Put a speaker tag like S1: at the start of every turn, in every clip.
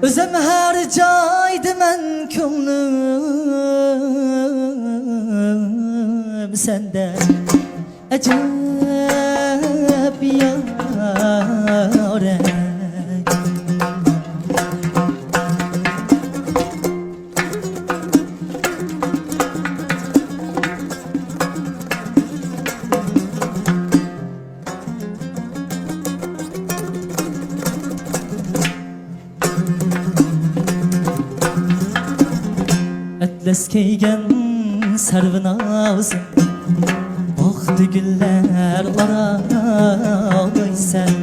S1: Özüm her joyda men ko'nglim sende ajab yorek. Atlas kiygan sarvinozim boqdi gullar oraloysan.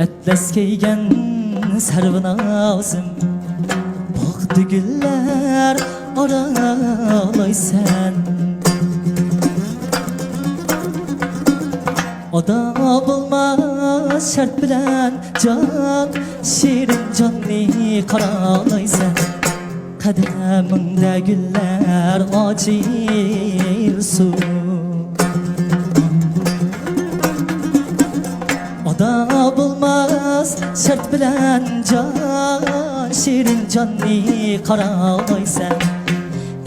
S1: Atlas kiygan sarvinozim boqdi gullar oraloysan. Oda bulmaz şart bilen can şirin canni qaralaysan. Qadamingda gullar ochilsun. Oda bulmaz şart bilen can şirin canni qaralaysan.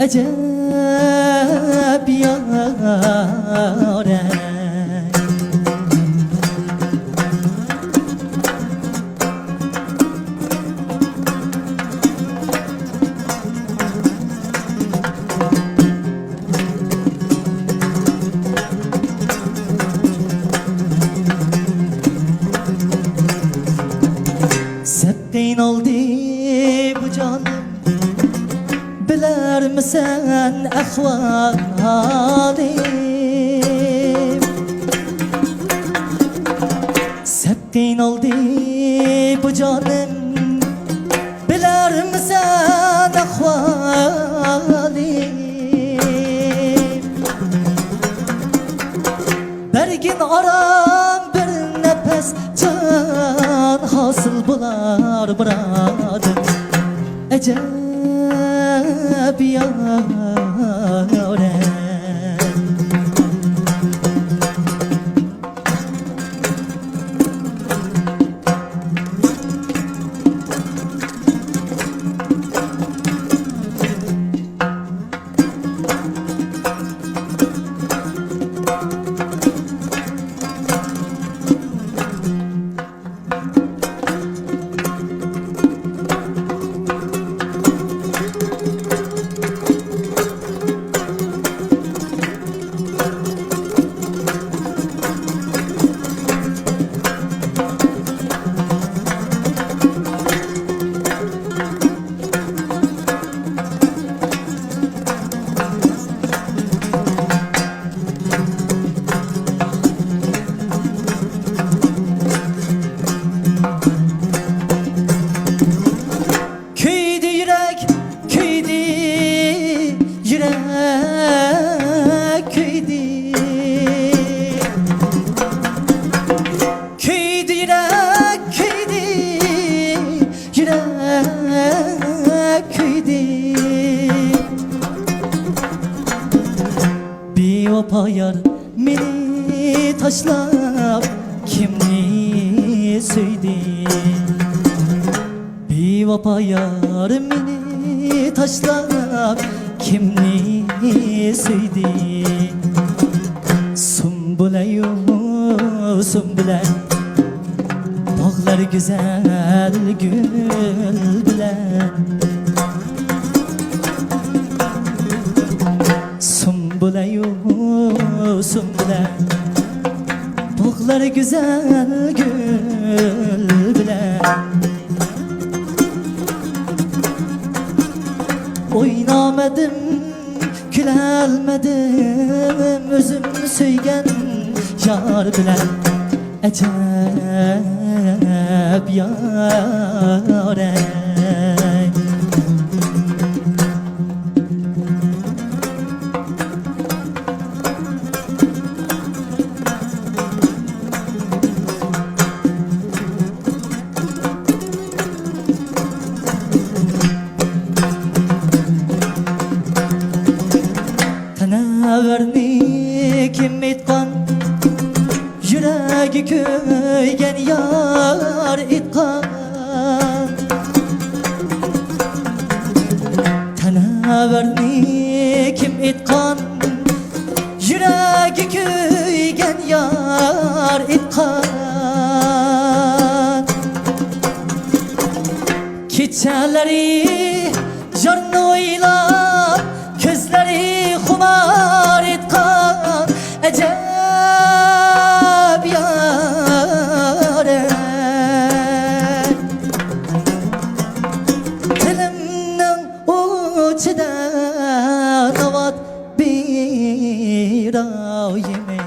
S1: Ajab yorek. Septin oldu bu canım, biler misin ahvalim? Septin oldu bu canım, biler misin ahvalim? Bergin aram bir nefes can hasıl bular buradım. Acab yorek. Payar beni taşlap kimni söydü? Bir vapayar beni taşlap kimni söydü? Sumbula sumbula bağlar güzel gül bilen. Sumbula sumbula bağlar güzel gül bilen. Oynamadım, gülelmedim, özüm söygen yar bilen. Acab yorek. verdi kim etkan yüragi söygen yar itqan Teneverni kim itqan Yüregi köygen yar itqan Keçeleri canını oylap Közleri xumar itqan Ecep yâre Dilimden uçida Navat bir ayime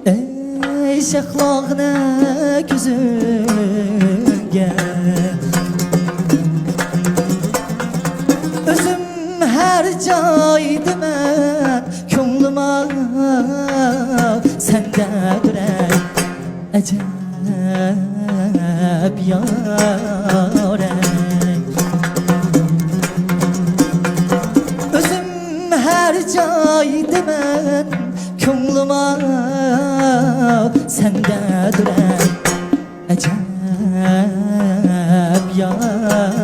S1: Ey şehlağına küzünge Özüm her caydı men Könglıma sende durey Ecep yâre Özüm her caydı men Könglıma sende durey Ecep yâre